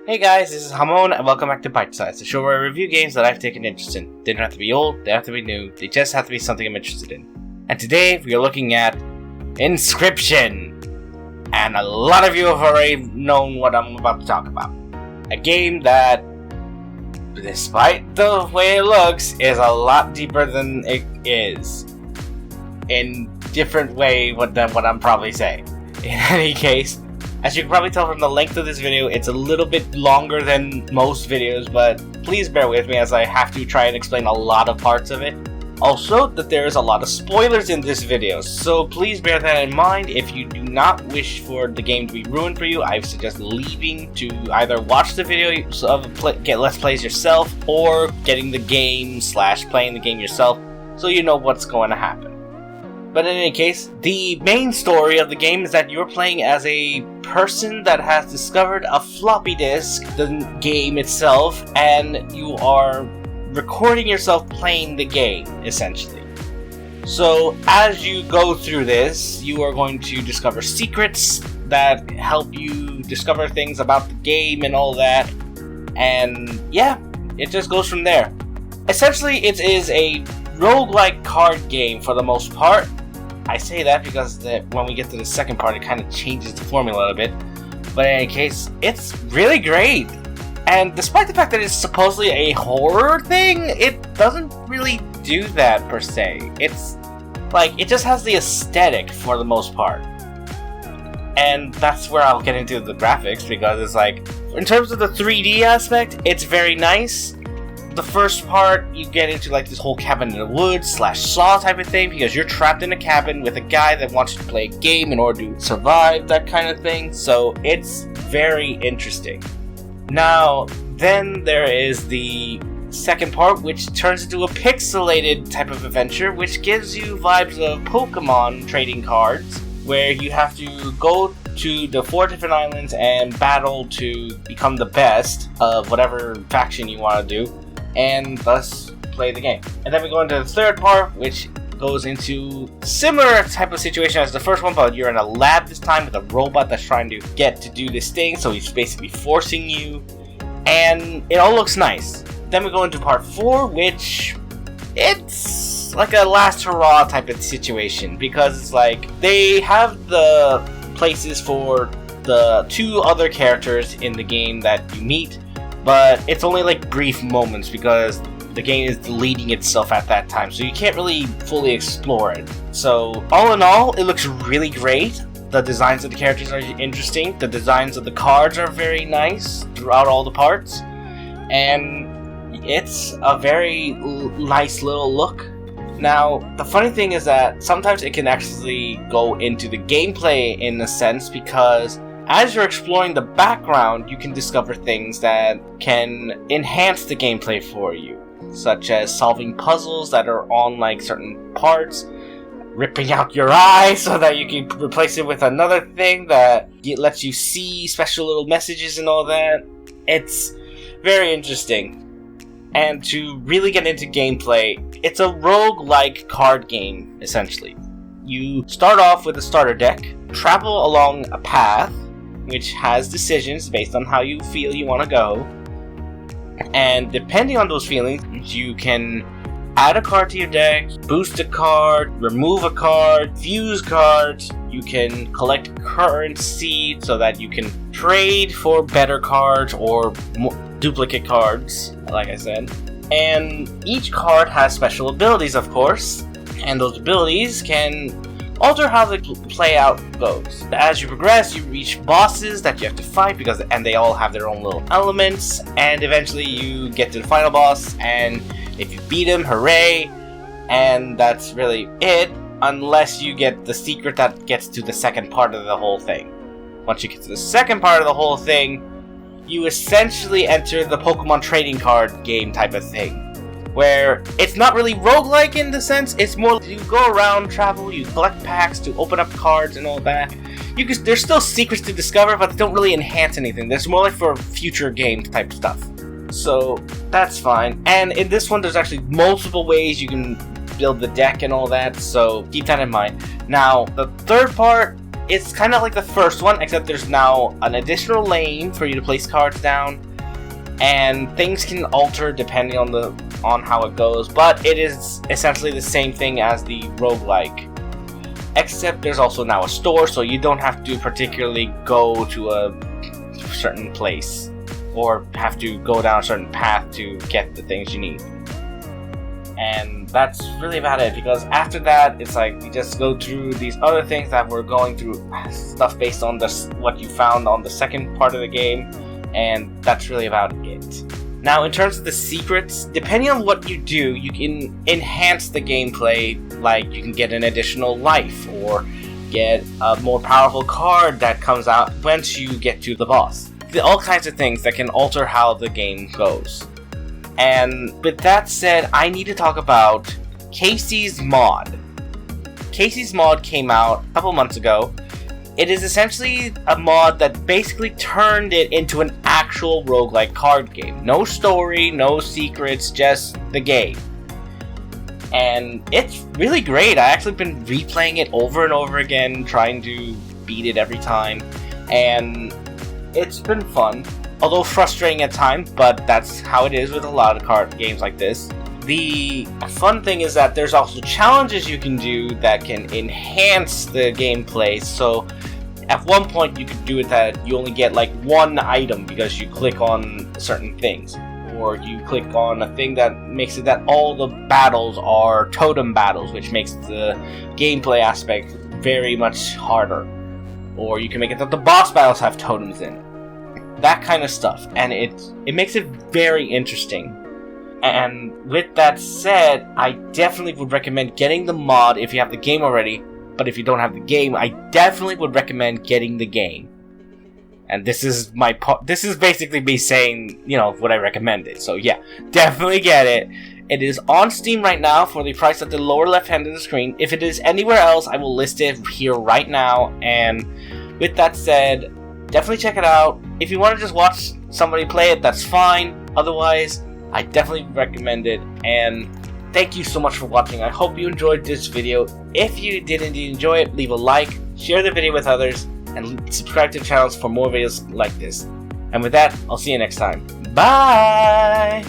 Hey guys, this is Hamon and welcome back to Bytesize, the show where I review games that I've taken interest in. They don't have to be old, they have to be new, they just have to be something I'm interested in. And today we are looking at Inscryption. And a lot of you have already known what I'm about to talk about. A game that, despite the way it looks, is a lot deeper than it is. In different way than what I'm probably saying. In any case, as you can probably tell from the length of this video, it's a little bit longer than most videos, but please bear with me as I have to try and explain a lot of parts of it. Also, that there is a lot of spoilers in this video, so please bear that in mind. If you do not wish for the game to be ruined for you, I suggest leaving to either watch the video of get Let's Plays yourself, or getting the game / playing the game yourself, so you know what's going to happen. But in any case, the main story of the game is that you're playing as a person that has discovered a floppy disk, the game itself, and you are recording yourself playing the game, essentially. So, as you go through this, you are going to discover secrets that help you discover things about the game and all that, and yeah, it just goes from there. Essentially, it is a roguelike card game for the most part. I say that because when we get to the second part, it kind of changes the formula a little bit. But in any case, it's really great. And despite the fact that it's supposedly a horror thing, it doesn't really do that per se. It's like, it just has the aesthetic for the most part. And that's where I'll get into the graphics, because it's like, in terms of the 3D aspect, it's very nice. The first part, you get into like this whole cabin in the woods / Saw type of thing, because you're trapped in a cabin with a guy that wants you to play a game in order to survive, that kind of thing. So it's very interesting. Now, then there is the second part, which turns into a pixelated type of adventure, which gives you vibes of Pokemon trading cards, where you have to go to the 4 different islands and battle to become the best of whatever faction you want to do, and thus play the game. And then we go into the third part, which goes into similar type of situation as the first one, but you're in a lab this time with a robot that's trying to get to do this thing, so he's basically forcing you, and it all looks nice. Then we go into part 4, which it's like a last hurrah type of situation, because it's like they have the places for the 2 other characters in the game that you meet, but it's only like brief moments because the game is deleting itself at that time, so you can't really fully explore it. So all in all, it looks really great. The designs of the characters are interesting. The designs of the cards are very nice throughout all the parts, and it's a very nice little look. Now, the funny thing is that sometimes it can actually go into the gameplay in a sense, because as you're exploring the background, you can discover things that can enhance the gameplay for you, such as solving puzzles that are on like certain parts, ripping out your eye so that you can replace it with another thing that lets you see special little messages and all that. It's very interesting. And to really get into gameplay, it's a roguelike card game, essentially. You start off with a starter deck, travel along a path, which has decisions based on how you feel you want to go, and depending on those feelings, you can add a card to your deck, boost a card, remove a card, fuse cards. You can collect currency so that you can trade for better cards or duplicate cards, like I said. And each card has special abilities, of course, and those abilities can alter how the playout goes. As you progress, you reach bosses that you have to fight, and they all have their own little elements, and eventually you get to the final boss, and if you beat him, hooray, and that's really it, unless you get the secret that gets to the second part of the whole thing. Once you get to the second part of the whole thing, you essentially enter the Pokemon trading card game type of thing, where it's not really roguelike in the sense. It's more you go around, travel, you collect packs to open up cards and all that. There's still secrets to discover, but they don't really enhance anything. There's more like for future game type stuff. So that's fine. And in this one, there's actually multiple ways you can build the deck and all that, so keep that in mind. Now, the third part it's kind of like the first one, except there's now an additional lane for you to place cards down, and things can alter depending on how it goes, but it is essentially the same thing as the roguelike. Except there's also now a store, so you don't have to particularly go to a certain place or have to go down a certain path to get the things you need. And that's really about it, because after that, it's like you just go through these other things that we're going through, stuff based on what you found on the second part of the game, and that's really about it. Now, in terms of the secrets, depending on what you do, you can enhance the gameplay, like you can get an additional life, or get a more powerful card that comes out once you get to the boss. All kinds of things that can alter how the game goes. And with that said, I need to talk about Casey's mod. Casey's mod came out a couple months ago. It is essentially a mod that basically turned it into an actual roguelike card game. No story, no secrets, just the game. And it's really great. I actually been replaying it over and over again, trying to beat it every time. And it's been fun. Although frustrating at times, but that's how it is with a lot of card games like this. The fun thing is that there's also challenges you can do that can enhance the gameplay. So at one point you could do it that you only get like one item because you click on certain things. Or you click on a thing that makes it that all the battles are totem battles, which makes the gameplay aspect very much harder. Or you can make it that the boss battles have totems in. That kind of stuff. And it makes it very interesting. And with that said, I definitely would recommend getting the mod if you have the game already. But if you don't have the game, I definitely would recommend getting the game. And this is this is basically me saying, would I recommend it? So yeah, definitely get it. It is on Steam right now for the price at the lower left hand of the screen. If it is anywhere else, I will list it here right now. And with that said, definitely check it out. If you want to just watch somebody play it, that's fine. Otherwise, I definitely recommend it. And thank you so much for watching. I hope you enjoyed this video. If you did indeed enjoy it, leave a like, share the video with others, and subscribe to the channels for more videos like this. And with that, I'll see you next time. Bye!